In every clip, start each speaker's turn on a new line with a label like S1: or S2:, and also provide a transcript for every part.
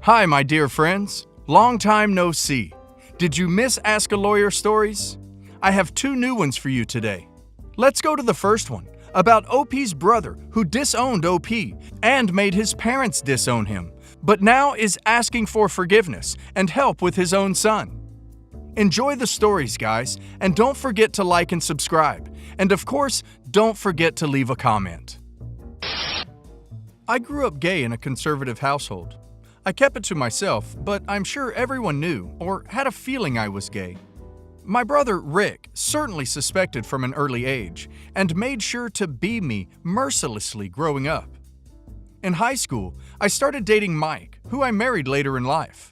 S1: Hi, my dear friends. Long time no see. Did you miss Ask a Lawyer stories? I have two new ones for you today. Let's go to the first one, about OP's brother who disowned OP and made his parents disown him, but now is asking for forgiveness and help with his own son. Enjoy the stories, guys, and don't forget to like and subscribe. And of course, don't forget to leave a comment. I grew up gay in a conservative household. I kept it to myself, but I'm sure everyone knew or had a feeling I was gay. My brother Rick certainly suspected from an early age and made sure to be me mercilessly growing up. In high school, I started dating Mike, who I married later in life.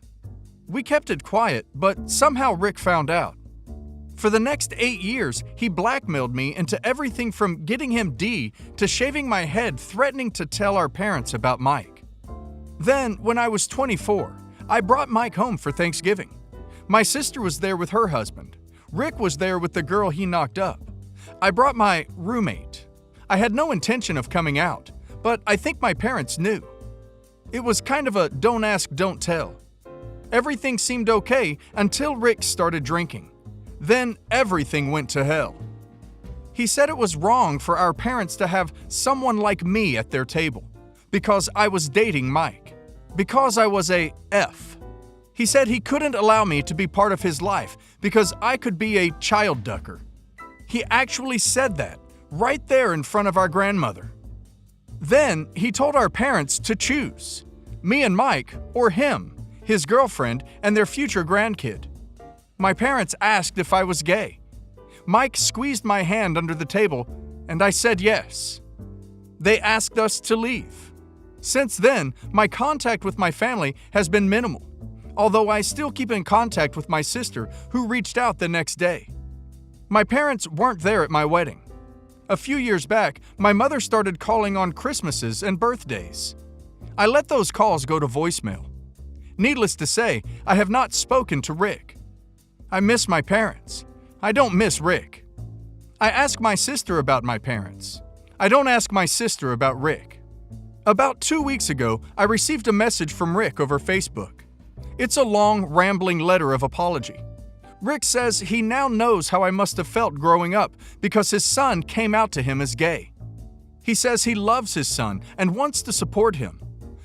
S1: We kept it quiet, but somehow Rick found out. For the next 8 years, he blackmailed me into everything from getting him D to shaving my head, threatening to tell our parents about Mike. Then, when I was 24, I brought Mike home for Thanksgiving. My sister was there with her husband. Rick was there with the girl he knocked up. I brought my roommate. I had no intention of coming out, but I think my parents knew. It was kind of a don't ask, don't tell. Everything seemed okay until Rick started drinking. Then everything went to hell. He said it was wrong for our parents to have someone like me at their table because I was dating Mike, because I was a F. He said he couldn't allow me to be part of his life because I could be a child ducker. He actually said that right there in front of our grandmother. Then he told our parents to choose, me and Mike or him, his girlfriend, and their future grandkid. My parents asked if I was gay. Mike squeezed my hand under the table, and I said yes. They asked us to leave. Since then, my contact with my family has been minimal, although I still keep in contact with my sister, who reached out the next day. My parents weren't there at my wedding. A few years back, my mother started calling on Christmases and birthdays. I let those calls go to voicemail. Needless to say, I have not spoken to Rick. I miss my parents. I don't miss Rick. I ask my sister about my parents. I don't ask my sister about Rick. About 2 weeks ago, I received a message from Rick over Facebook. It's a long, rambling letter of apology. Rick says he now knows how I must have felt growing up because his son came out to him as gay. He says he loves his son and wants to support him.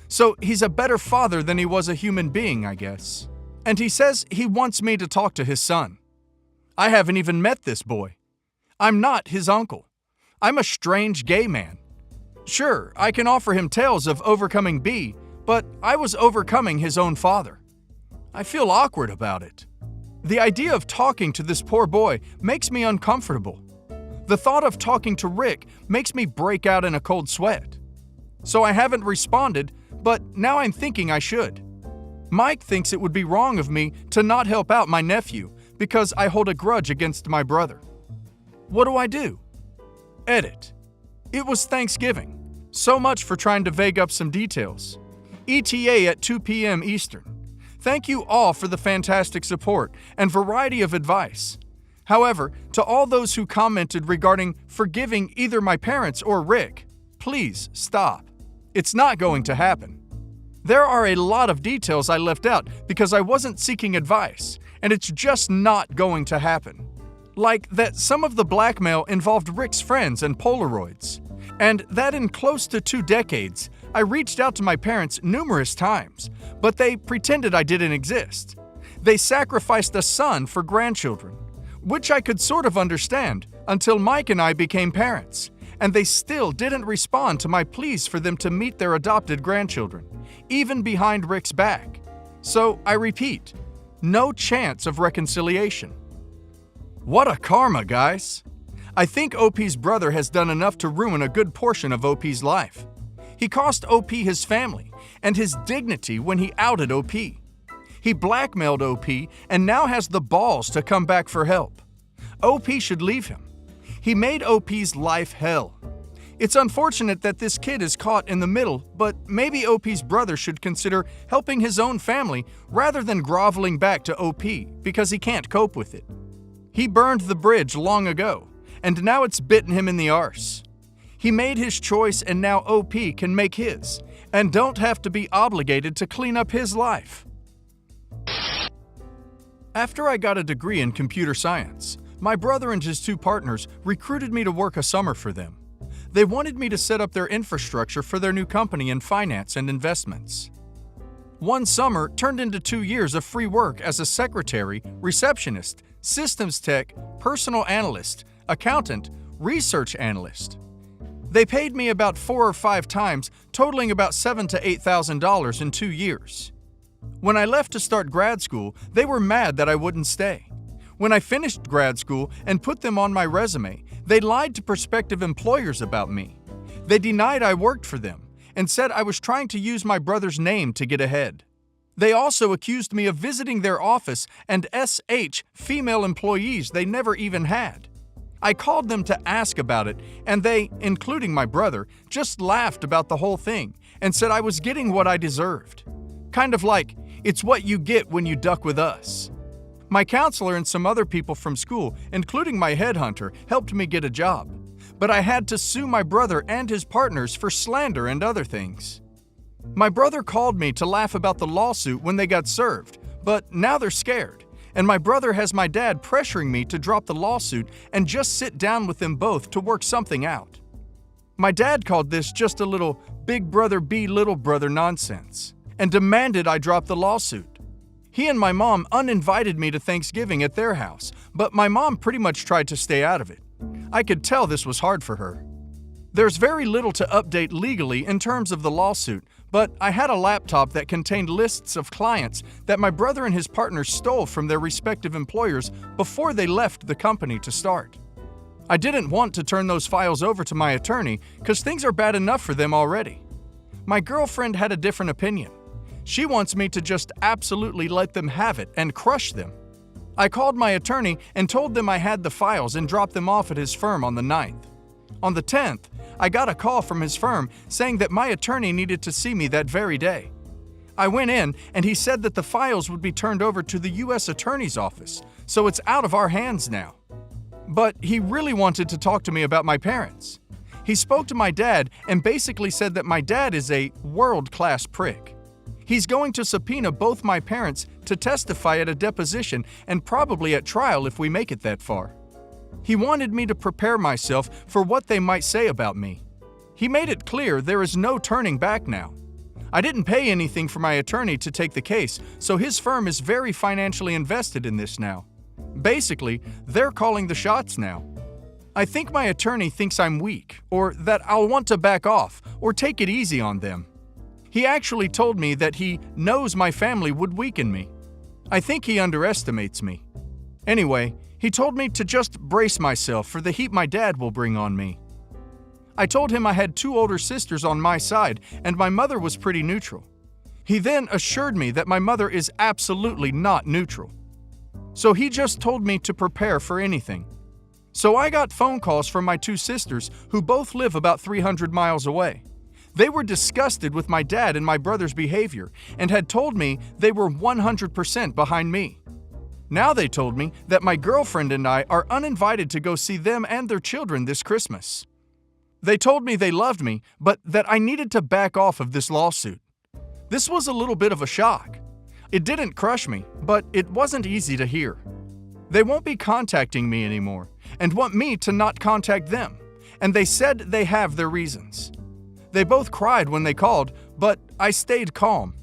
S1: So he's a better father than he was a human being, I guess. And he says he wants me to talk to his son. I haven't even met this boy. I'm not his uncle. I'm a strange gay man. Sure, I can offer him tales of overcoming B, but I was overcoming his own father. I feel awkward about it. The idea of talking to this poor boy makes me uncomfortable. The thought of talking to Rick makes me break out in a cold sweat. So I haven't responded, but now I'm thinking I should. Mike thinks it would be wrong of me to not help out my nephew because I hold a grudge against my brother. What do I do? Edit. It was Thanksgiving. So much for trying to vague up some details. ETA at 2 p.m. Eastern. Thank you all for the fantastic support and variety of advice. However, to all those who commented regarding forgiving either my parents or Rick, please stop. It's not going to happen. There are a lot of details I left out because I wasn't seeking advice, and it's just not going to happen. Like that some of the blackmail involved Rick's friends and Polaroids, and that in close to 2 decades, I reached out to my parents numerous times, but they pretended I didn't exist. They sacrificed a son for grandchildren, which I could sort of understand until Mike and I became parents, and they still didn't respond to my pleas for them to meet their adopted grandchildren, even behind Rick's back. So I repeat, no chance of reconciliation. What a karma, guys! I think OP's brother has done enough to ruin a good portion of OP's life. He cost OP his family and his dignity when he outed OP. He blackmailed OP and now has the balls to come back for help. OP should leave him. He made OP's life hell. It's unfortunate that this kid is caught in the middle, but maybe OP's brother should consider helping his own family rather than groveling back to OP because he can't cope with it. He burned the bridge long ago, and now it's bitten him in the arse. He made his choice and now OP can make his, and don't have to be obligated to clean up his life. After I got a degree in computer science, my brother and his two partners recruited me to work a summer for them. They wanted me to set up their infrastructure for their new company in finance and investments. One summer turned into 2 years of free work as a secretary, receptionist, systems tech, personal analyst, accountant, research analyst. They paid me about 4 or 5 times, totaling about $7,000 to $8,000 in 2 years. When I left to start grad school, they were mad that I wouldn't stay. When I finished grad school and put them on my resume, they lied to prospective employers about me. They denied I worked for them and said I was trying to use my brother's name to get ahead. They also accused me of visiting their office and female employees they never even had. I called them to ask about it, and they, including my brother, just laughed about the whole thing and said I was getting what I deserved. Kind of like, it's what you get when you duck with us. My counselor and some other people from school, including my headhunter, helped me get a job. But I had to sue my brother and his partners for slander and other things. My brother called me to laugh about the lawsuit when they got served, but now they're scared. And my brother has my dad pressuring me to drop the lawsuit and just sit down with them both to work something out. My dad called this just a little big brother be little brother nonsense and demanded I drop the lawsuit. He and my mom uninvited me to Thanksgiving at their house, but my mom pretty much tried to stay out of it. I could tell this was hard for her. There's very little to update legally in terms of the lawsuit, but I had a laptop that contained lists of clients that my brother and his partner stole from their respective employers before they left the company to start. I didn't want to turn those files over to my attorney because things are bad enough for them already. My girlfriend had a different opinion. She wants me to just absolutely let them have it and crush them. I called my attorney and told them I had the files and dropped them off at his firm on the 9th. On the 10th, I got a call from his firm saying that my attorney needed to see me that very day. I went in and he said that the files would be turned over to the U.S. Attorney's Office, so it's out of our hands now. But he really wanted to talk to me about my parents. He spoke to my dad and basically said that my dad is a world-class prick. He's going to subpoena both my parents to testify at a deposition and probably at trial if we make it that far. He wanted me to prepare myself for what they might say about me. He made it clear there is no turning back now. I didn't pay anything for my attorney to take the case, so his firm is very financially invested in this now. Basically, they're calling the shots now. I think my attorney thinks I'm weak, or that I'll want to back off, or take it easy on them. He actually told me that he knows my family would weaken me. I think he underestimates me. Anyway, he told me to just brace myself for the heat my dad will bring on me. I told him I had 2 older sisters on my side and my mother was pretty neutral. He then assured me that my mother is absolutely not neutral. So he just told me to prepare for anything. So I got phone calls from my 2 sisters who both live about 300 miles away. They were disgusted with my dad and my brother's behavior and had told me they were 100% behind me. Now they told me that my girlfriend and I are uninvited to go see them and their children this Christmas. They told me they loved me, but that I needed to back off of this lawsuit. This was a little bit of a shock. It didn't crush me, but it wasn't easy to hear. They won't be contacting me anymore and want me to not contact them, and they said they have their reasons. They both cried when they called, but I stayed calm.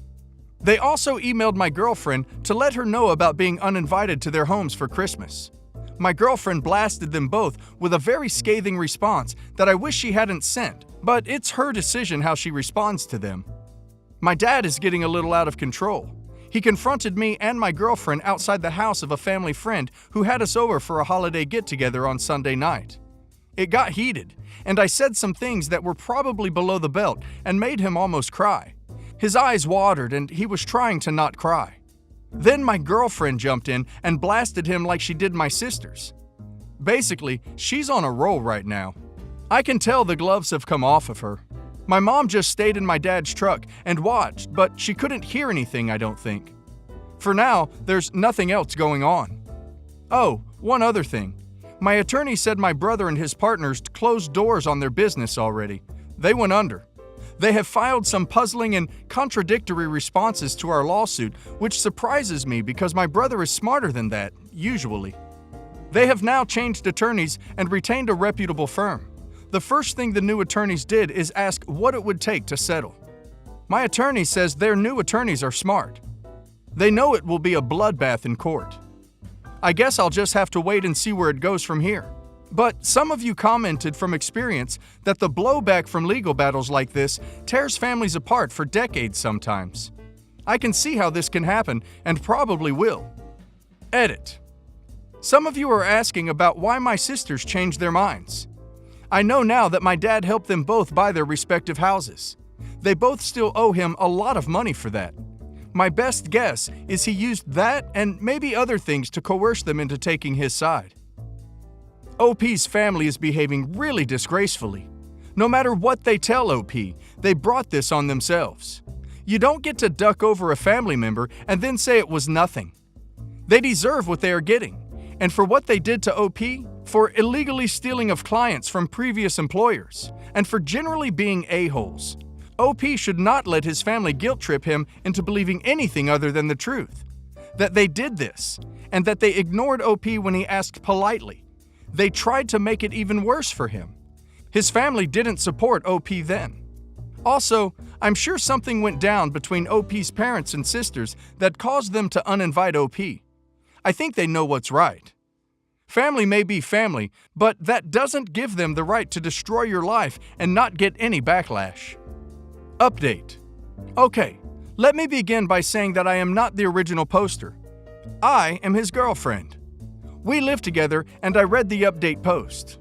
S1: They also emailed my girlfriend to let her know about being uninvited to their homes for Christmas. My girlfriend blasted them both with a very scathing response that I wish she hadn't sent, but it's her decision how she responds to them. My dad is getting a little out of control. He confronted me and my girlfriend outside the house of a family friend who had us over for a holiday get-together on Sunday night. It got heated, and I said some things that were probably below the belt and made him almost cry. His eyes watered and he was trying to not cry. Then my girlfriend jumped in and blasted him like she did my sisters. Basically, she's on a roll right now. I can tell the gloves have come off of her. My mom just stayed in my dad's truck and watched, but she couldn't hear anything, I don't think. For now, there's nothing else going on. Oh, one other thing. My attorney said my brother and his partners closed doors on their business already. They went under. They have filed some puzzling and contradictory responses to our lawsuit, which surprises me because my brother is smarter than that, usually. They have now changed attorneys and retained a reputable firm. The first thing the new attorneys did is ask what it would take to settle. My attorney says their new attorneys are smart. They know it will be a bloodbath in court. I guess I'll just have to wait and see where it goes from here. But some of you commented from experience that the blowback from legal battles like this tears families apart for decades sometimes. I can see how this can happen and probably will. Edit. Some of you are asking about why my sisters changed their minds. I know now that my dad helped them both buy their respective houses. They both still owe him a lot of money for that. My best guess is he used that and maybe other things to coerce them into taking his side. OP's family is behaving really disgracefully. No matter what they tell OP, they brought this on themselves. You don't get to duck over a family member and then say it was nothing. They deserve what they are getting, and for what they did to OP, for illegally stealing of clients from previous employers, and for generally being a-holes, OP should not let his family guilt trip him into believing anything other than the truth. That they did this, and that they ignored OP when he asked politely. They tried to make it even worse for him. His family didn't support OP then. Also, I'm sure something went down between OP's parents and sisters that caused them to uninvite OP. I think they know what's right. Family may be family, but that doesn't give them the right to destroy your life and not get any backlash. Update. Okay, let me begin by saying that I am not the original poster. I am his girlfriend. We live together and I read the update post.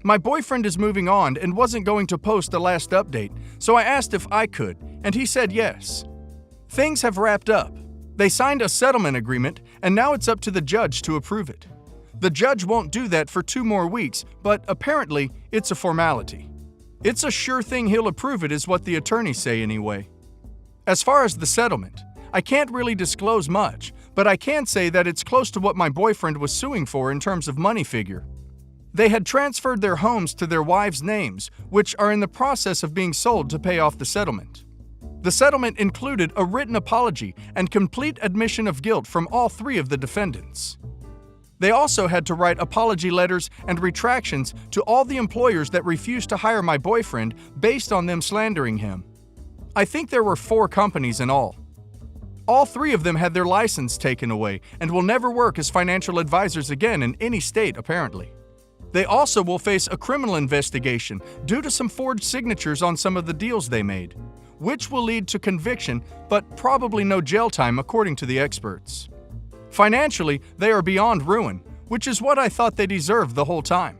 S1: My boyfriend is moving on and wasn't going to post the last update, so I asked if I could, and he said yes. Things have wrapped up. They signed a settlement agreement, and now it's up to the judge to approve it. The judge won't do that for 2 more weeks, but apparently it's a formality. It's a sure thing he'll approve it is what the attorneys say anyway. As far as the settlement, I can't really disclose much, but I can say that it's close to what my boyfriend was suing for in terms of money figure. They had transferred their homes to their wives' names, which are in the process of being sold to pay off the settlement. The settlement included a written apology and complete admission of guilt from all 3 of the defendants. They also had to write apology letters and retractions to all the employers that refused to hire my boyfriend based on them slandering him. I think there were 4 companies in all. All 3 of them had their license taken away and will never work as financial advisors again in any state, apparently. They also will face a criminal investigation due to some forged signatures on some of the deals they made, which will lead to conviction but probably no jail time according to the experts. Financially, they are beyond ruin, which is what I thought they deserved the whole time.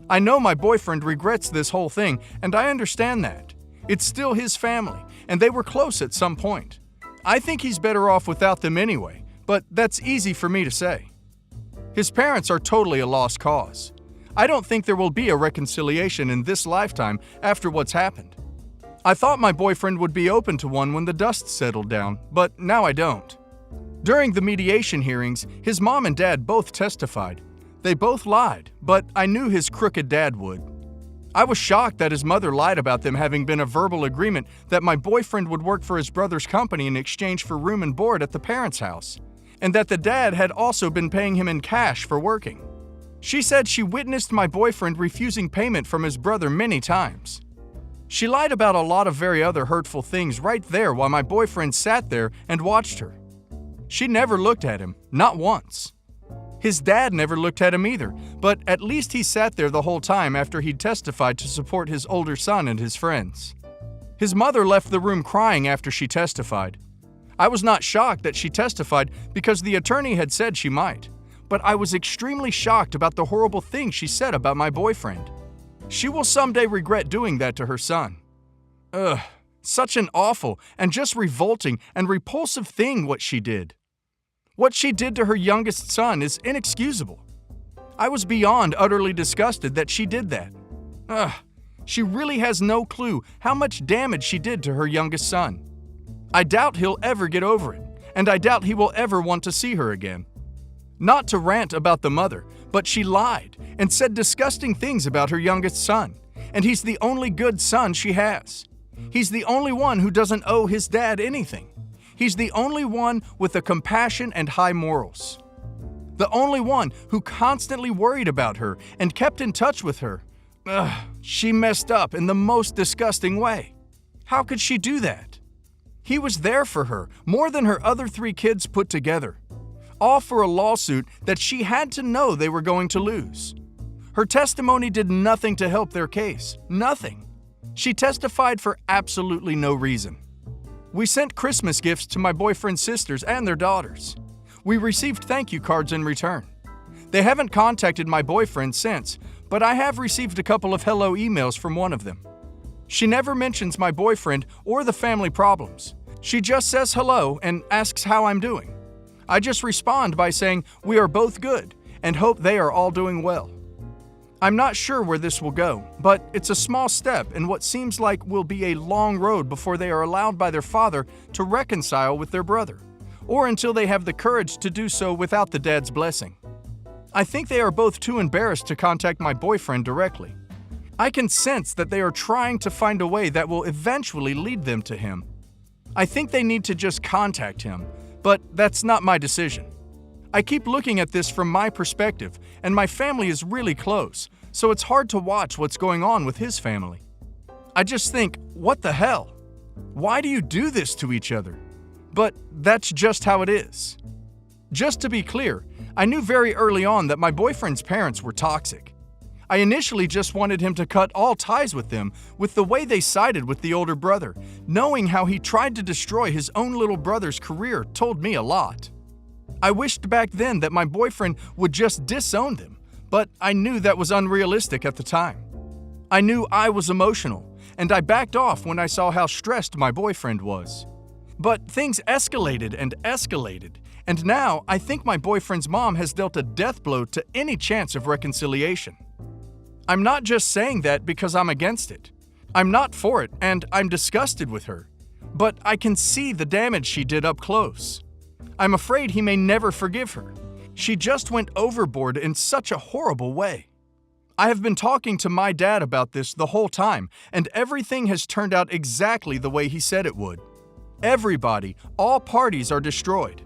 S1: I know my boyfriend regrets this whole thing, and I understand that. It's still his family, and they were close at some point. I think he's better off without them anyway, but that's easy for me to say. His parents are totally a lost cause. I don't think there will be a reconciliation in this lifetime after what's happened. I thought my boyfriend would be open to one when the dust settled down, but now I don't. During the mediation hearings, his mom and dad both testified. They both lied, but I knew his crooked dad would. I was shocked that his mother lied about them having been a verbal agreement that my boyfriend would work for his brother's company in exchange for room and board at the parents' house, and that the dad had also been paying him in cash for working. She said she witnessed my boyfriend refusing payment from his brother many times. She lied about a lot of very other hurtful things right there while my boyfriend sat there and watched her. She never looked at him, not once. His dad never looked at him either, but at least he sat there the whole time after he'd testified to support his older son and his friends. His mother left the room crying after she testified. I was not shocked that she testified because the attorney had said she might, but I was extremely shocked about the horrible things she said about my boyfriend. She will someday regret doing that to her son. Ugh, such an awful and just revolting and repulsive thing what she did. What she did to her youngest son is inexcusable. I was beyond utterly disgusted that she did that. Ugh, she really has no clue how much damage she did to her youngest son. I doubt he'll ever get over it, and I doubt he will ever want to see her again. Not to rant about the mother, but she lied and said disgusting things about her youngest son, and he's the only good son she has. He's the only one who doesn't owe his dad anything. He's the only one with a compassion and high morals. The only one who constantly worried about her and kept in touch with her. She messed up in the most disgusting way. How could she do that? He was there for her more than her other 3 kids put together, all for a lawsuit that she had to know they were going to lose. Her testimony did nothing to help their case. Nothing. She testified for absolutely no reason. We sent Christmas gifts to my boyfriend's sisters and their daughters. We received thank you cards in return. They haven't contacted my boyfriend since, but I have received a couple of hello emails from one of them. She never mentions my boyfriend or the family problems. She just says hello and asks how I'm doing. I just respond by saying we are both good and hope they are all doing well. I'm not sure where this will go, but it's a small step in what seems like will be a long road before they are allowed by their father to reconcile with their brother, or until they have the courage to do so without the dad's blessing. I think they are both too embarrassed to contact my boyfriend directly. I can sense that they are trying to find a way that will eventually lead them to him. I think they need to just contact him, but that's not my decision. I keep looking at this from my perspective, and my family is really close, so it's hard to watch what's going on with his family. I just think, what the hell? Why do you do this to each other? But that's just how it is. Just to be clear, I knew very early on that my boyfriend's parents were toxic. I initially just wanted him to cut all ties with them with the way they sided with the older brother. Knowing how he tried to destroy his own little brother's career told me a lot. I wished back then that my boyfriend would just disown them, but I knew that was unrealistic at the time. I knew I was emotional, and I backed off when I saw how stressed my boyfriend was. But things escalated and escalated, and now I think my boyfriend's mom has dealt a death blow to any chance of reconciliation. I'm not just saying that because I'm against it. I'm not for it, and I'm disgusted with her. But I can see the damage she did up close. I'm afraid he may never forgive her. She just went overboard in such a horrible way. I have been talking to my dad about this the whole time, and everything has turned out exactly the way he said it would. Everybody, all parties are destroyed.